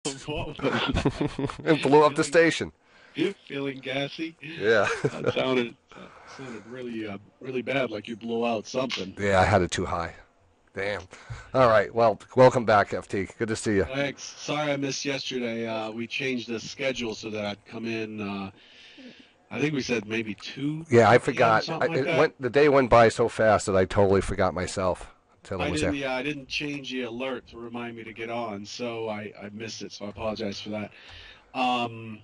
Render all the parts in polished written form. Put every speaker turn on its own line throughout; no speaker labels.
What was that?
It blew up the
Feeling
station.
feeling gassy?
Yeah.
That sounded really really bad, like you blew out something.
Yeah, I had it too high. Damn. All right. Well, welcome back, FT. Good to see you.
Thanks. Sorry I missed yesterday. We changed the schedule so that I'd come in. I think we said maybe 2
Yeah, I
2 p.m. or
forgot.
something like
It
that.
went. The day went by so fast that I totally forgot myself until it
I
was
didn't,
there.
yeah, I didn't change the alert to remind me to get on, so I missed it. So I apologize for that. Um,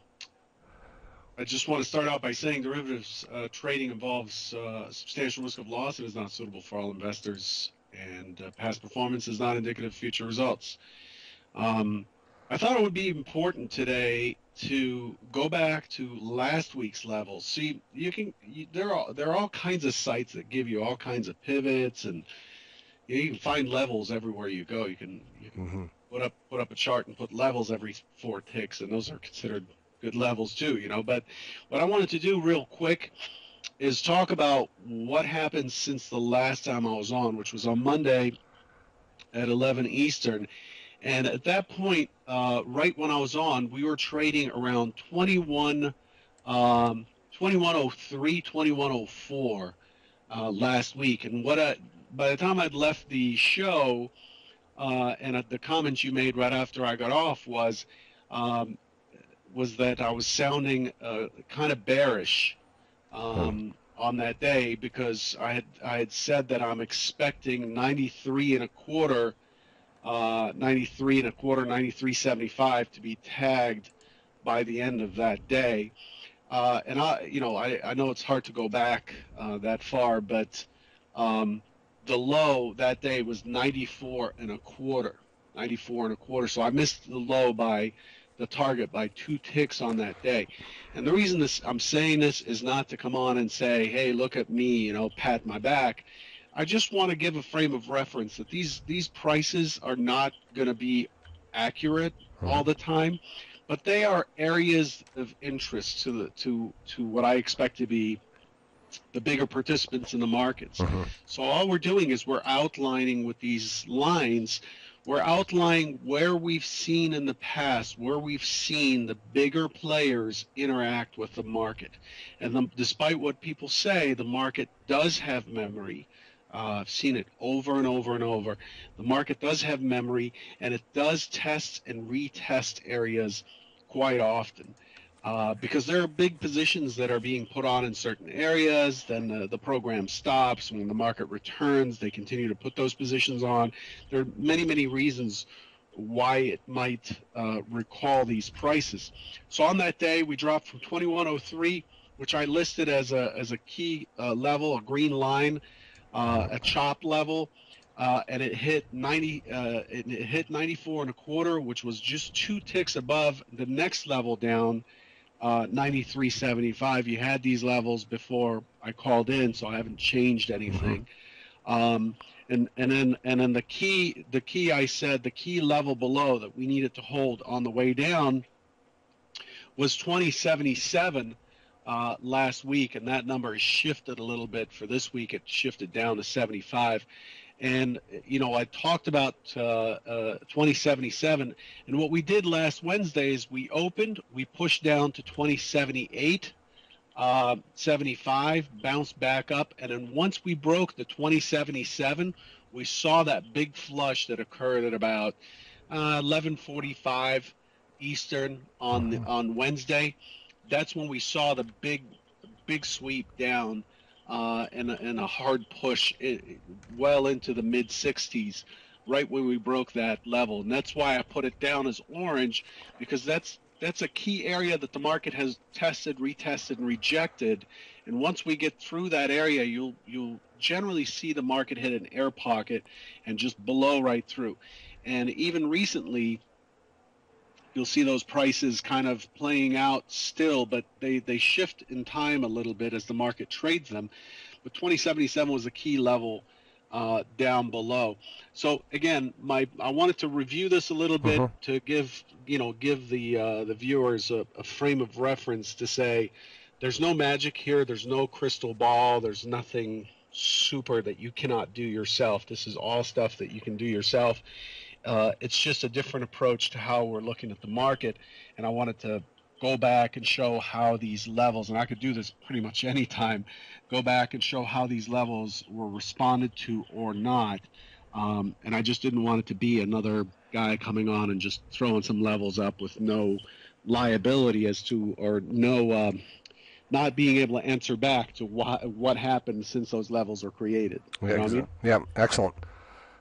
I just want to start out by saying derivatives trading involves substantial risk of loss and is not suitable for all investors. And past performance is not indicative of future results. Um, I thought it would be important today to go back to last week's levels. See, there are all kinds of sites that give you all kinds of pivots, and you can find levels everywhere you go. You can
Hmm.
put up a chart and put levels every 4 ticks, and those are considered good levels too, But what I wanted to do real quick is talk about what happened since the last time I was on, which was on Monday at 11 Eastern. And at that point, right when I was on, we were trading around 2103, 2104 last week. And by the time I'd left the show, and the comments you made right after I got off um, was that I was sounding kind of bearish on that day because I had said that I'm expecting 93.25 to be tagged by the end of that day. And I know it's hard to go back that far, but um, the low that day was 94.25, 94.25. So I missed the low by the target by 2 ticks on that day. And the reason I'm saying this is not to come on and say, hey, look at me, pat my back. I just want to give a frame of reference that these prices are not going to be accurate all the time, but they are areas of interest to what I expect to be the bigger participants in the markets.
Hmm.
So all we're doing is we're outlining with these lines, we're outlining where we've seen in the past, where we've seen the bigger players interact with the market. And despite what people say, the market does have memory. I've seen it over and over and over. The market does have memory, and it does test and retest areas quite often. Because there are big positions that are being put on in certain areas, then the program stops. When the market returns, they continue to put those positions on. There are many, many reasons why it might recall these prices. So on that day, we dropped from 2103, which I listed as a key level, a green line, a chop level. And it hit 94.25, which was just 2 ticks above the next level down, 93.75. You had these levels before I called in, so I haven't changed
Hmm.
anything. Um, and then the key I said the key level below that we needed to hold on the way down was 2077 last week, and that number has shifted a little bit for this week. It shifted down to 75. And I talked about 2077, and what we did last Wednesday is we pushed down to 2078, 75, bounced back up, and then once we broke the 2077, we saw that big flush that occurred at about 11:45 Eastern on
Hmm.
Wednesday. That's when we saw the big sweep down, and a hard push well into the mid 60s, right when we broke that level. And that's why I put it down as orange, because that's a key area that the market has tested, retested, and rejected. And once we get through that area, you'll generally see the market hit an air pocket and just blow right through. And even recently, you'll see those prices kind of playing out still, but they shift in time a little bit as the market trades them. But 2077 was a key level down below. So again, I wanted to review this a little bit
Hmm.
to give the viewers a frame of reference to say there's no magic here, there's no crystal ball, there's nothing super that you cannot do yourself. This is all stuff that you can do yourself. it's just a different approach to how we're looking at the market, and I wanted to go back and show how these levels, and I could do this pretty much any time, go back and show how these levels were responded to or not. And I just didn't want it to be another guy coming on and just throwing some levels up with no liability as to, or no, not being able to answer back to what happened since those levels were created. You know what I mean?
Yeah, excellent.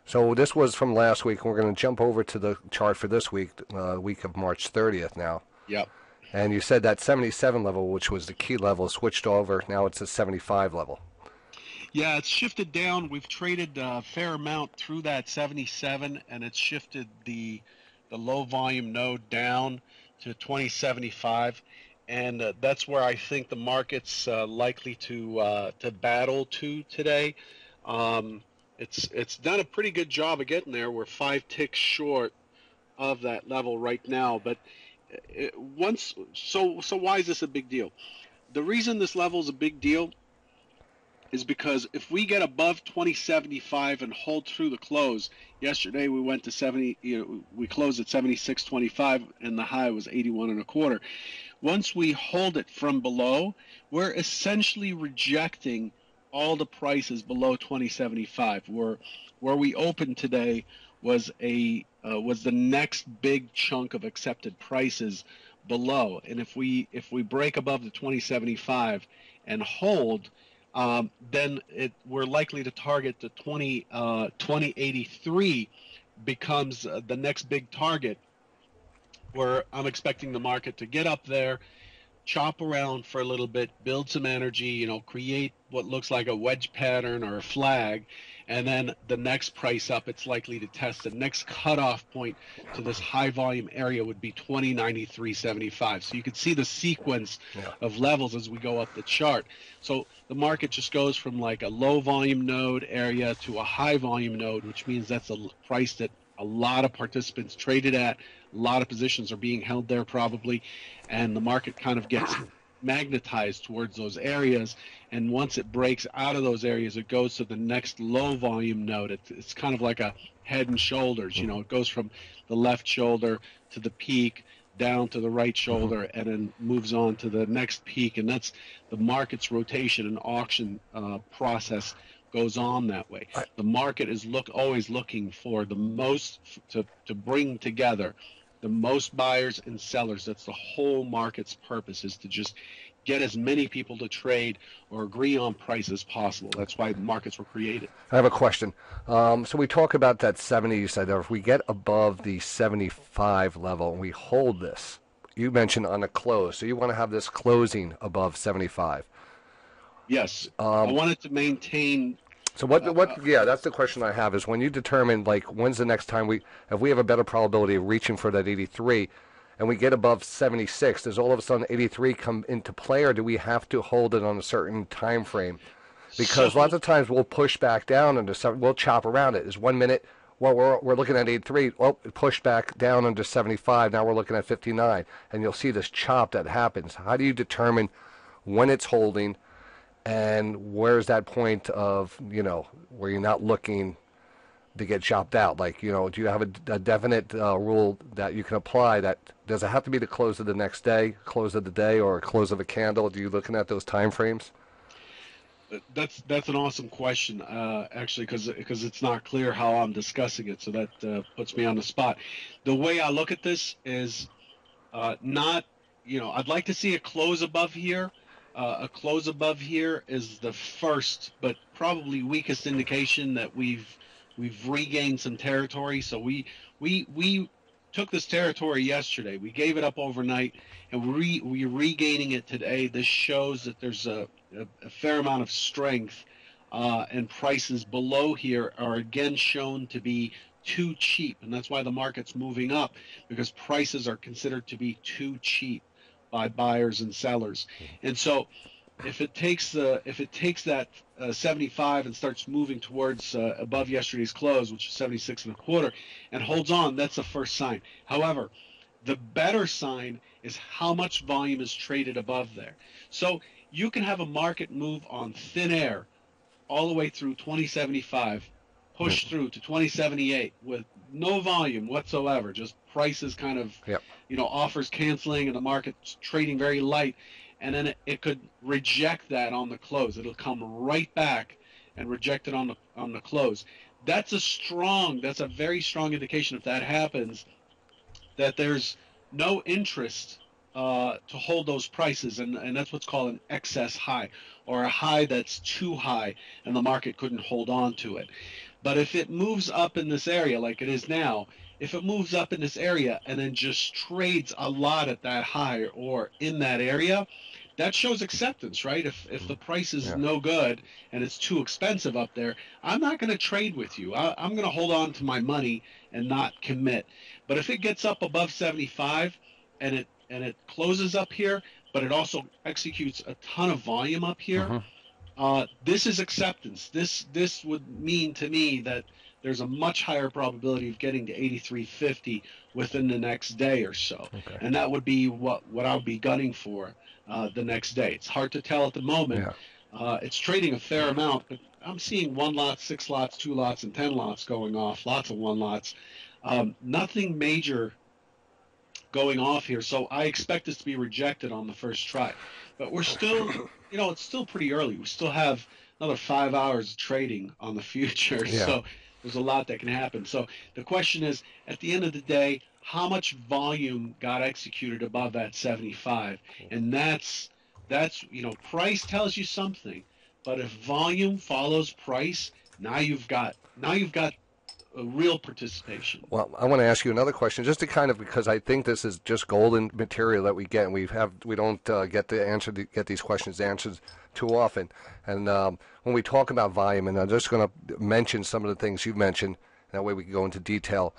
So this was from last week, and we're going to jump over to the chart for this week, week of March 30th now.
Yep.
And you said that 77 level, which was the key level, switched over. Now it's a 75 level.
Yeah, it's shifted down. We've traded a fair amount through that 77, and it's shifted the low volume node down to 2075, and that's where I think the market's likely to battle to today. It's done a pretty good job of getting there. We're 5 ticks short of that level right now, but so why is this a big deal? The reason this level is a big deal is because if we get above 2075 and hold through the close, yesterday we went to 70, we closed at 76.25 and the high was 81 and a quarter. Once we hold it from below, we're essentially rejecting all the prices below 2075. Where we opened today was the next big chunk of accepted prices below, and if we break above the 2075 and hold, then we're likely to target the 2083 becomes the next big target, where I'm expecting the market to get up there, chop around for a little bit, build some energy, create what looks like a wedge pattern or a flag, and then the next price up, it's likely to test the next cutoff point to this high volume area would be 2093.75. So you can see the sequence of levels as we go up the chart. So the market just goes from like a low volume node area to a high volume node, which means that's a price that a lot of participants traded at. A lot of positions are being held there probably, and the market kind of gets magnetized towards those areas, and once it breaks out of those areas, it goes to the next low volume node. It's kind of like a head and shoulders. It goes from the left shoulder to the peak, down to the right shoulder, and then moves on to the next peak, and that's the market's rotation and auction process goes on that way. The market is always looking for the most to bring together the most buyers and sellers. That's the whole market's purpose, is to just get as many people to trade or agree on price as possible. That's why markets were created.
I have a question. So we talk about that 70, you said, if we get above the 75 level and we hold this, you mentioned on a close, so you want to have this closing above 75.
Yes. I wanted to maintain.
So yeah, that's the question I have, is when you determine, like, when's the next time if we have a better probability of reaching for that 83 and we get above 76, does all of a sudden 83 come into play, or do we have to hold it on a certain time frame? Because lots of times we'll push back down into we'll chop around it. Is 1 minute, well, we're looking at 83, well, it pushed back down under 75, now we're looking at 59, and you'll see this chop that happens. How do you determine when it's holding, and where's that point of, where you're not looking to get chopped out? Like, do you have a definite rule that you can apply? That does it have to be the close of the next day, close of the day, or close of a candle? Do you looking at those time frames?
That's an awesome question, actually, because it's not clear how I'm discussing it, so that puts me on the spot. The way I look at this is not, I'd like to see a close above here. A close above here is the first, but probably weakest indication that we've regained some territory. So we took this territory yesterday. We gave it up overnight, and we're regaining it today. This shows that there's a fair amount of strength, and prices below here are again shown to be too cheap, and that's why the market's moving up, because prices are considered to be too cheap by buyers and sellers. And so if it takes that 75 and starts moving towards above yesterday's close, which is 76 and a quarter, and holds on, that's the first sign. However, the better sign is how much volume is traded above there. So you can have a market move on thin air all the way through 2075, push through to 2078 with no volume whatsoever, just prices kind of,
Yep.
offers canceling and the market's trading very light, and then it could reject that on the close. It'll come right back and reject it on the close. That's a very strong indication if that happens that there's no interest to hold those prices, and that's what's called an excess high, or a high that's too high and the market couldn't hold on to it. But if it moves up in this area like it is now, if it moves up in this area and then just trades a lot at that high or in that area, that shows acceptance, right? If the price is no good and it's too expensive up there, I'm not going to trade with you. I'm going to hold on to my money and not commit. But if it gets up above 75 and it closes up here, but it also executes a ton of volume up here, this is acceptance. This would mean to me that there's a much higher probability of getting to 83.50 within the next day or so, and that would be what I would be gunning for the next day. It's hard to tell at the moment. It's trading a fair amount, but I'm seeing 1 lot, 6 lots, 2 lots, and 10 lots going off. Lots of 1 lots. Nothing major going off here, so I expect this to be rejected on the first try. But we're still, it's still pretty early. We still have another 5 hours of trading on the future, so there's a lot that can happen. So the question is, at the end of the day, how much volume got executed above that 75? And that's price tells you something, but if volume follows price, now you've got a real participation.
Well, I want to ask you another question, just to kind of, because I think this is just golden material that we get, and we don't get these questions answered too often. And when we talk about volume, and I'm just going to mention some of the things you've mentioned, that way we can go into detail,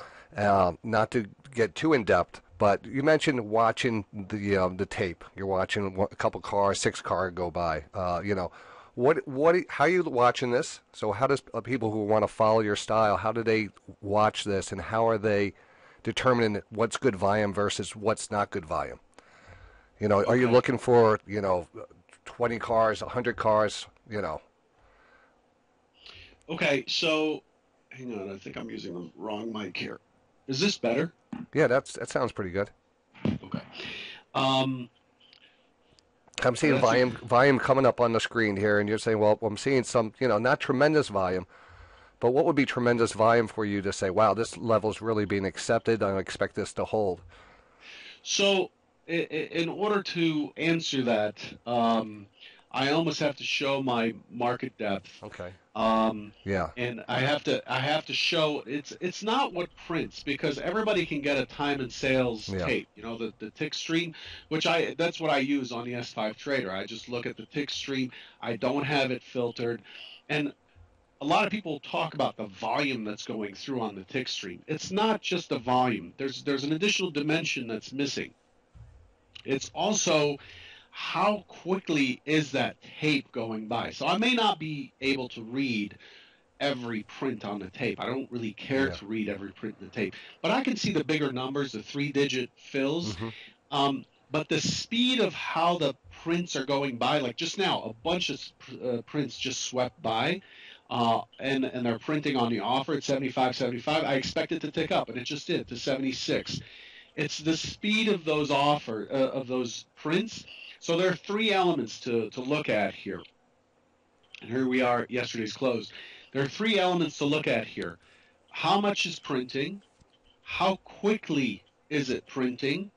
not to get too in depth. But you mentioned watching the tape. You're watching a couple cars, 6 cars go by. How are you watching this? So how does people who want to follow your style, how do they watch this, and how are they determining what's good volume versus what's not good volume? Are you looking for 20 cars, 100 cars?
Okay, so hang on. I think I'm using the wrong mic here. Is this better?
Yeah, that sounds pretty good.
Okay.
I'm seeing volume coming up on the screen here, and you're saying, well, I'm seeing some, not tremendous volume, but what would be tremendous volume for you to say, wow, this level is really being accepted, I expect this to hold?
So in order to answer that, I almost have to show my market depth.
Okay.
Yeah. And I have to show it's not what prints, because everybody can get a time and sales tape, the tick stream, which that's what I use on the S5 Trader. I just look at the tick stream. I don't have it filtered. And a lot of people talk about the volume that's going through on the tick stream. It's not just the volume. There's an additional dimension that's missing. It's also how quickly is that tape going by? So I may not be able to read every print on the tape. I don't really care to read every print in the tape, but I can see the bigger numbers, the 3-digit fills. But the speed of how the prints are going by, like just now, a bunch of prints just swept by, and they're printing on the offer at 75.75. I expect it to tick up, and it just did to 76. It's the speed of those of those prints. So there are 3 elements to look at here. And here we are at yesterday's close. There are 3 elements to look at here. How much is printing? How quickly is it printing?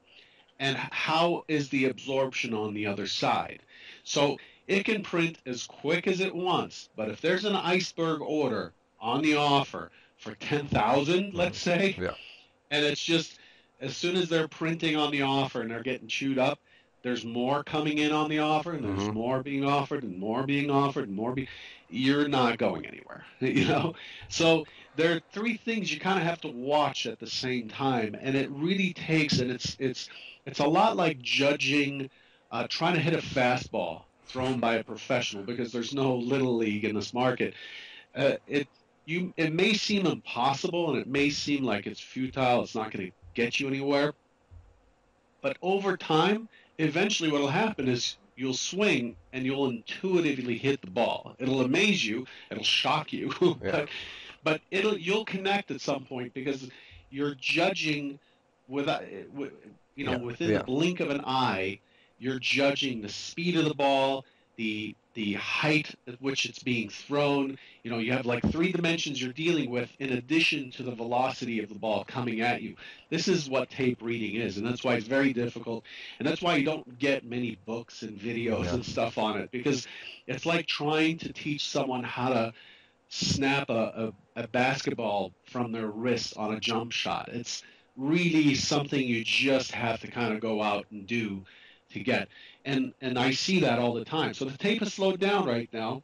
And how is the absorption on the other side? So it can print as quick as it wants, but if there's an iceberg order on the offer for 10,000, let's say, and it's just as soon as they're printing on the offer and they're getting chewed up, there's more coming in on the offer, and there's more being offered, and more being offered, and more you're not going anywhere, So there are 3 things you kind of have to watch at the same time, and it really takes, and it's a lot like judging, trying to hit a fastball thrown by a professional, because there's no little league in this market. It may seem impossible, and it may seem like it's futile. It's not going to get you anywhere, but over time, eventually what will happen is you'll swing and you'll intuitively hit the ball. It'll amaze you. It'll shock you. But you'll connect at some point because you're judging without, within the
Yeah.
blink of an eye, you're judging the speed of the ball, the height at which it's being thrown. You have like three dimensions you're dealing with in addition to the velocity of the ball coming at you. This is what tape reading is, and that's why it's very difficult, and that's why you don't get many books and videos and stuff on it, because it's like trying to teach someone how to snap a basketball from their wrist on a jump shot. It's really something you just have to kind of go out and do to get. And I see that all the time. So the tape has slowed down right now,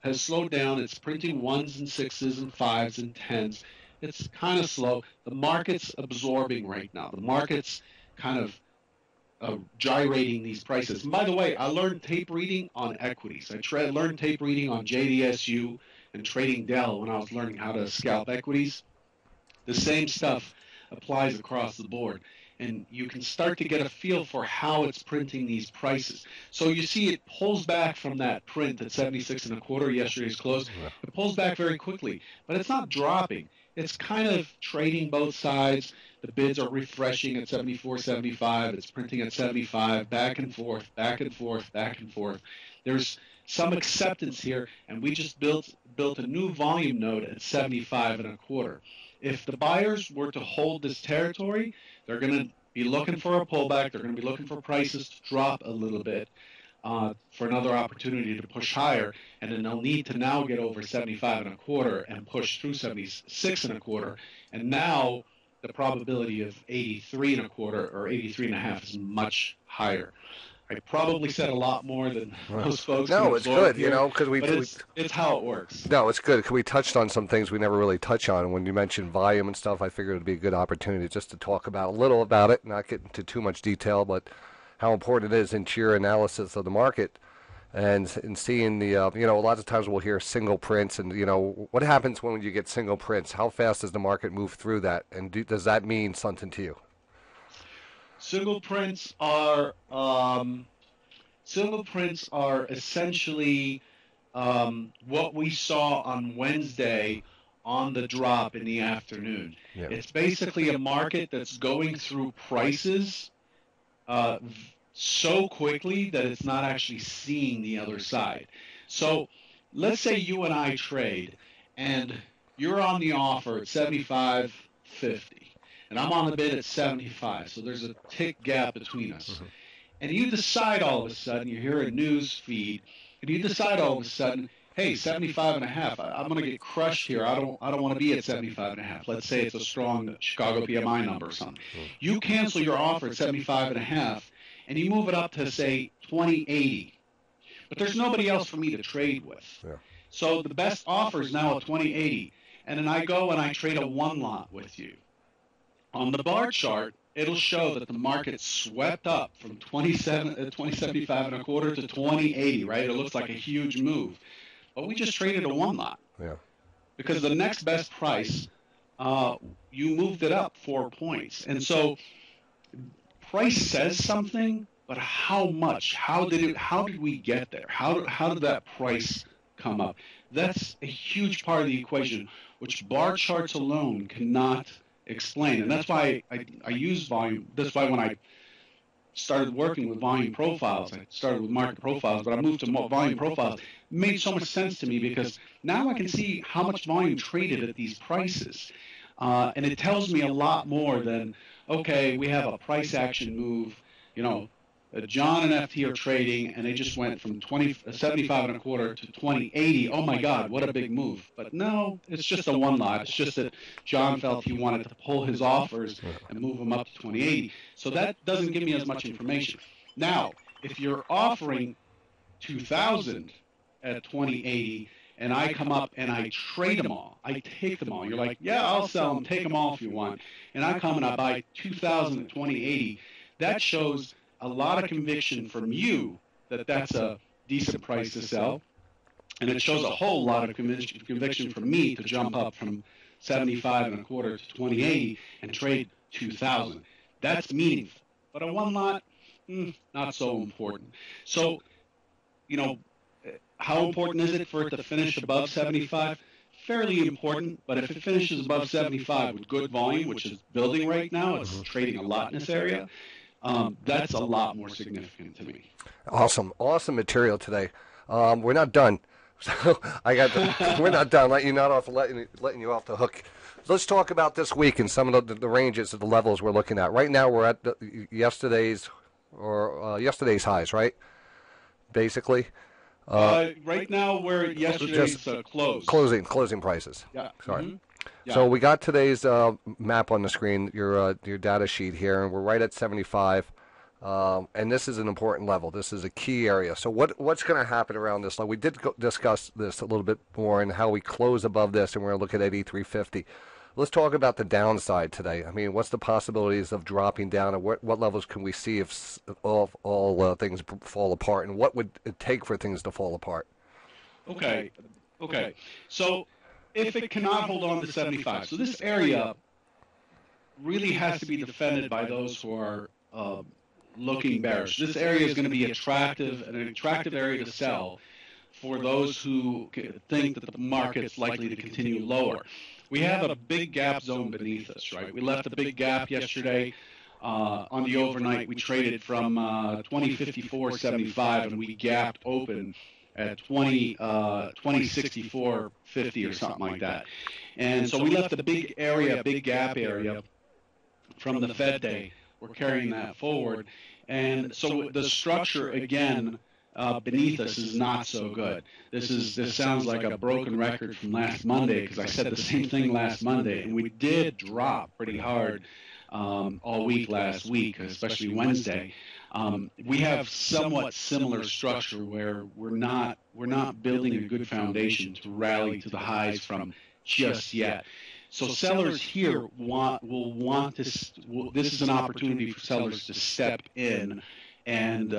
has slowed down. It's printing ones and sixes and fives and tens. It's kind of slow. The market's absorbing right now. The market's kind of gyrating these prices. And by the way, I learned tape reading on equities. I learned tape reading on JDSU and Trading Dell when I was learning how to scalp equities. The same stuff applies across the board, and you can start to get a feel for how it's printing these prices. So you see it pulls back from that print at 76 and a quarter, yesterday's close. It pulls back very quickly, but it's not dropping. It's kind of trading both sides. The bids are refreshing at 74, 75. It's printing at 75, back and forth, back and forth, back and forth. There's some acceptance here, and we just built a new volume node at 75 and a quarter. If the buyers were to hold this territory, they're going to be looking for a pullback. They're going to be looking for prices to drop a little bit for another opportunity to push higher, and then they'll need to now get over 75 and a quarter and push through 76 and a quarter. And now the probability of 83 and a quarter or 83 and a half is much higher. I probably said a lot more than most folks.
No, it's good,
here,
because
it's how it works.
No, it's good because we touched on some things we never really touch on. When you mentioned volume and stuff, I figured it would be a good opportunity just to talk about a little about it, not get into too much detail, but how important it is into your analysis of the market and seeing the, a lot of times we'll hear single prints and, what happens when you get single prints? How fast does the market move through that? And does that mean something to you?
Single prints are essentially what we saw on Wednesday on the drop in the afternoon.
Yeah.
It's basically a market that's going through prices so quickly that it's not actually seeing the other side. So let's say you and I trade, and you're on the offer at 75.50. And I'm on the bid at 75, so there's a tick gap between us. Mm-hmm. And you decide all of a sudden, you hear a news feed, and you decide all of a sudden, hey, 75 and a half, I'm going to get crushed here. I don't want to be at 75 and a half. Let's say it's a strong Chicago PMI number or something. Mm-hmm. You cancel your offer at 75 and a half, and you move it up to, say, 20.80. But there's nobody else for me to trade with. Yeah. So the best offer is now at 20.80. And then I go and I trade a one lot with you. On the bar chart, it'll show that the market swept up from 2075 and a quarter to 2080, right? It looks like a huge move. But we just traded a one lot.
Yeah.
Because the next best price, you moved it up 4 points. And so price says something, but how much? How did we get there? How did that price come up? That's a huge part of the equation, which bar charts alone cannot explain. And that's why I use volume. That's why when I started working with volume profiles, I started with market profiles, but I moved to volume profiles. It made so much sense to me because now I can see how much volume traded at these prices. And it tells me a lot more than, okay, we have a price action move, John and FT are trading, and they just went from 75 and a quarter to 20.80. Oh my God, what a big move! But no, it's just a one lot. It's just that John felt he wanted to pull his offers and move them up to 20.80. So that doesn't give me as much information. Now, if you're offering 2,000 at 20.80, and I come up and I trade them all, I take them all. You're like, yeah, I'll sell them. Take them all if you want. And I come and I buy 2,000 at 20.80. That shows a lot of conviction from you that that's a decent price to sell, and it shows a whole lot of conviction from me to jump up from 75 and a quarter to 20.80 and trade 2,000. That's meaningful. But a one lot, not so important. So, how important is it for it to finish above 75? fairly important, but if it finishes above 75 with good volume, which is building right now, it's trading a lot in this area, that's a lot more significant to me.
Awesome material today. We're not done. So we're not done. Letting you off the hook. Let's talk about this week and some of the ranges of the levels we're looking at. Right now, we're at yesterday's highs, right? Basically.
Right now, we're at yesterday's close.
Closing prices.
Yeah.
Sorry.
Mm-hmm. Yeah.
So we got today's map on the screen, your data sheet here, and we're right at 75. And this is an important level. This is a key area. So what's going to happen around this level? We did discuss this a little bit more and how we close above this, and we're going to look at 83.50. Let's talk about the downside today. I mean, what's the possibilities of dropping down, and what levels can we see if all things fall apart, and what would it take for things to fall apart?
Okay. So if it cannot hold on to 75, so this area really has to be defended by those who are looking bearish. This area is going to be an attractive area to sell for those who think that the market's likely to continue lower. We have a big gap zone beneath us, right? We left a big gap yesterday on the overnight. We traded from 2054.75 and we gapped open at 2064.50 or something like that. And so we left a big gap area from the Fed day. We're carrying that forward. And so the structure, again, beneath us is not so good. This sounds like a broken record from last Monday, because I said the same thing last Monday, and we did drop pretty hard all week last week, especially Wednesday. We have somewhat similar structure where we're not building a good foundation to rally to the highs from just yet. So sellers here will want this. This is an opportunity for sellers to step in and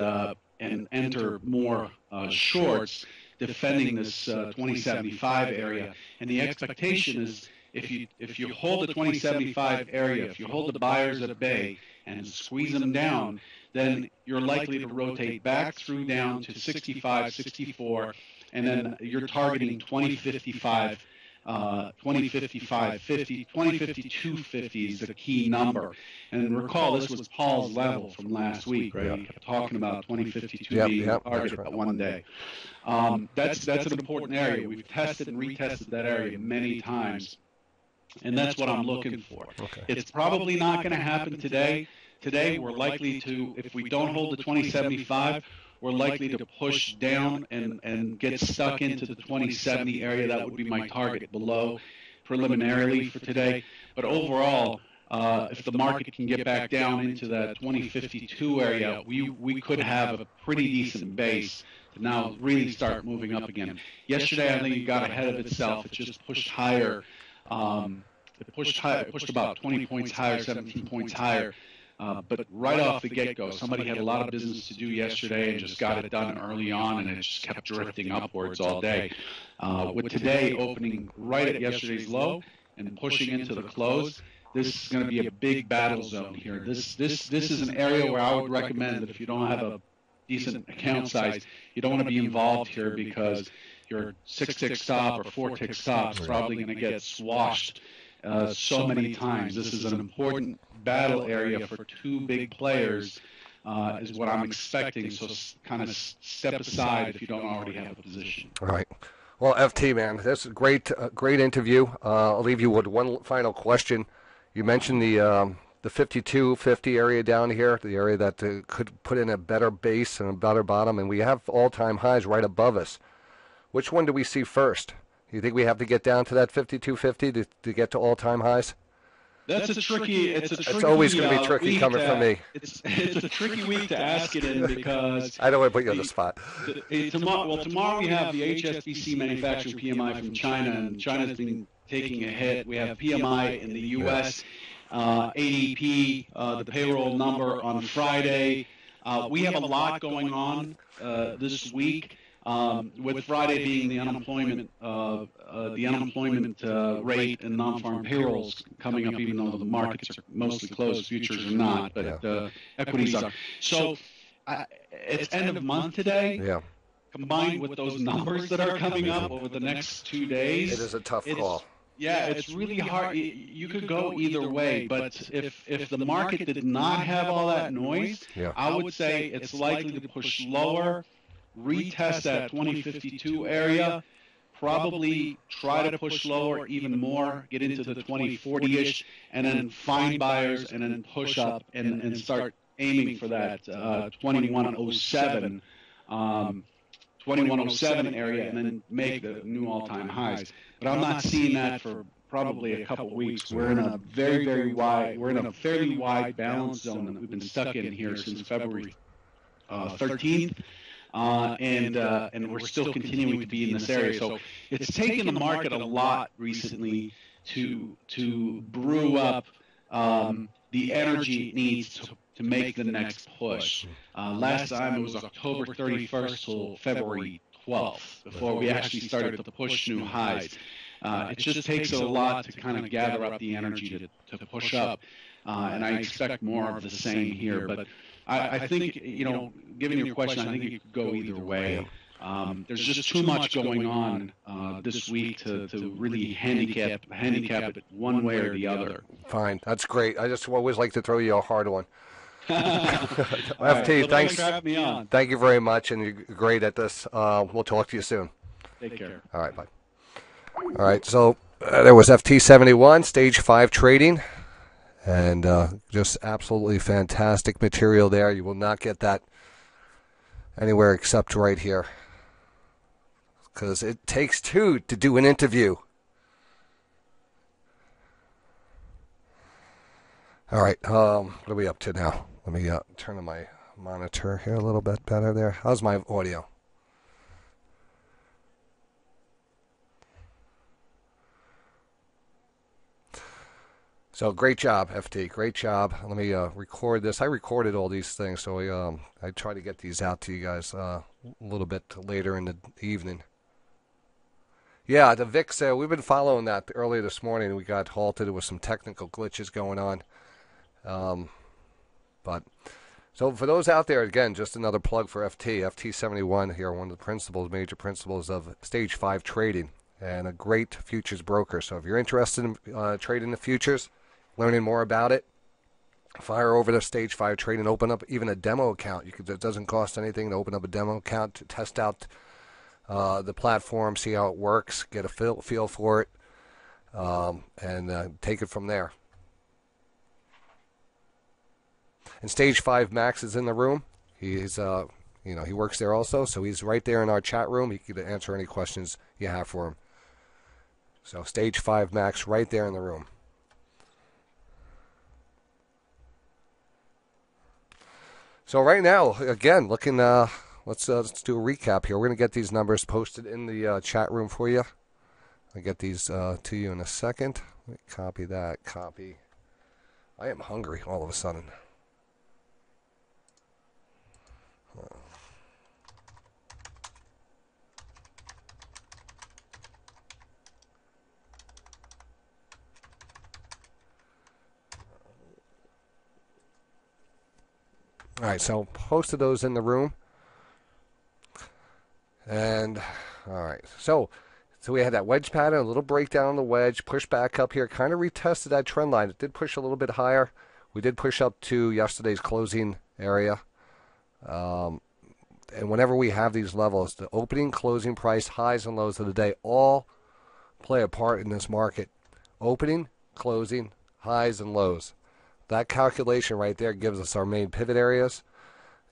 enter more shorts, defending this 2075 area. And the expectation is if you hold the 2075 area, if you hold the buyers at bay and squeeze them down, then you're likely to rotate back through down to 65, 64, and then you're targeting 2055. 2052.50 is the key number. And recall, this was Paul's level from last week, right? He kept talking about 2052 being the target at one day. That's an important area. We've tested and retested that area many times, and that's what I'm looking for.
Okay.
It's probably not going to happen today. Today, we're likely to, if we don't hold the 2075, we're likely to push down and get stuck into the 2070 area. That would be my target below preliminarily for today. But overall, if the market can get back down into that 2052 area, we could have a pretty decent base to now really start moving up again. Yesterday, I think it got ahead of itself. It just pushed higher. It pushed about 20 points higher, 17 points higher. But right off the get-go, somebody had a lot of business to do yesterday and just got it done early on, and it just kept drifting upwards all day. With today opening right at yesterday's low and pushing into the close, this is going to be a big battle zone here. This is an area where I would recommend that if you don't have a decent account size, you don't want to be involved here, because your 6-tick stop or 4-tick stop is probably going to get swashed so many times. This is an important battle area for two big players, is what I'm expecting. So kind of step aside if you don't already have a position.
All right. Well, FT, man, that's a great interview. I'll leave you with one final question. You mentioned the 52.50 area down here, the area that could put in a better base and a better bottom, and we have all-time highs right above us. Which one do we see first? Do you think we have to get down to that 52.50 to get to all-time highs?
It's
always going to be tricky coming from me.
It's a tricky week to ask it in, because
I don't want to put you on the spot.
Tomorrow we have the HSBC manufacturing PMI from China, and China's been taking a hit. We have PMI in the U.S., ADP, the payroll number on Friday. We have a lot going on this week. With Friday being the unemployment rate and non-farm payrolls coming up, even though the markets are mostly closed, futures are not, but equities are. So it's end of month today.
Yeah.
combined with those numbers that are coming up over the next 2 days,
it is a tough call.
Yeah, it's really hard. You could go either way, but if the market did not have all that noise, I would say it's likely to push lower, retest that 2052 area, probably try to push lower even more, get into the 2040-ish, and then find buyers and then push up and start aiming for that 2107 area and then make the new all-time highs. But I'm not seeing that for probably a couple of weeks. We're in a fairly wide balance zone that we've been stuck in here since February 13th. And we're still continuing to be in this area. So it's taken the market a lot recently to brew up the energy it needs to make the next push. Last time it was October 31st till February 12th before we actually started to push new highs. It just takes a lot to kind of gather up the energy to push up, and I expect more of the same here. But I think, given your question, I think it could go either way. There's just too much going on this week to really handicap it one way or the other.
Fine, that's great. I just always like to throw you a hard one. FT, thanks.
Me on.
Thank you very much, and you're great at this. We'll talk to you soon.
Take care.
All right, bye. All right, so there was FT71, Stage 5 trading, and just absolutely fantastic material there. You will not get that anywhere except right here, because it takes two to do an interview. All right, what are we up to now? Let me turn on my monitor here a little bit better there. How's my audio? So great job, FT. Great job. Let me record this. I recorded all these things, so I try to get these out to you guys a little bit later in the evening. Yeah, the VIX, we've been following that earlier this morning. We got halted with some technical glitches going on. But so for those out there, again, just another plug for FT71 here, one of the major principles of Stage 5 trading, and a great futures broker. So if you're interested in trading the futures, learning more about it, fire over to Stage 5 trading, open up even a demo account. It doesn't cost anything to open up a demo account to test out the platform, see how it works, get a feel for it, and take it from there. And Stage 5 Max is in the room. He's, he works there also, so he's right there in our chat room. He can answer any questions you have for him. So Stage 5 Max right there in the room. So right now, again, looking, let's do a recap here. We're going to get these numbers posted in the chat room for you. I'll get these to you in a second. Let me copy that. Copy. I am hungry all of a sudden. All right, so posted those in the room. And, all right, so we had that wedge pattern, a little breakdown on the wedge, push back up here, kind of retested that trend line. It did push a little bit higher. We did push up to yesterday's closing area. And whenever we have these levels, the opening, closing price, highs and lows of the day all play a part in this market. Opening, closing, highs and lows. That calculation right there gives us our main pivot areas,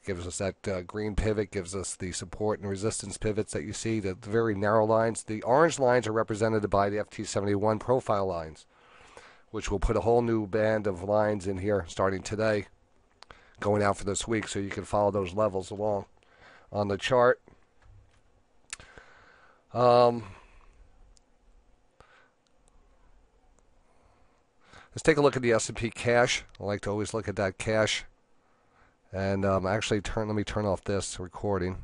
gives us that green pivot, gives us the support and resistance pivots that you see, the very narrow lines. The orange lines are represented by the FT71 profile lines, which will put a whole new band of lines in here starting today, going out for this week, so you can follow those levels along on the chart. Let's take a look at the S&P cash. I like to always look at that cash. And actually, let me turn off this recording.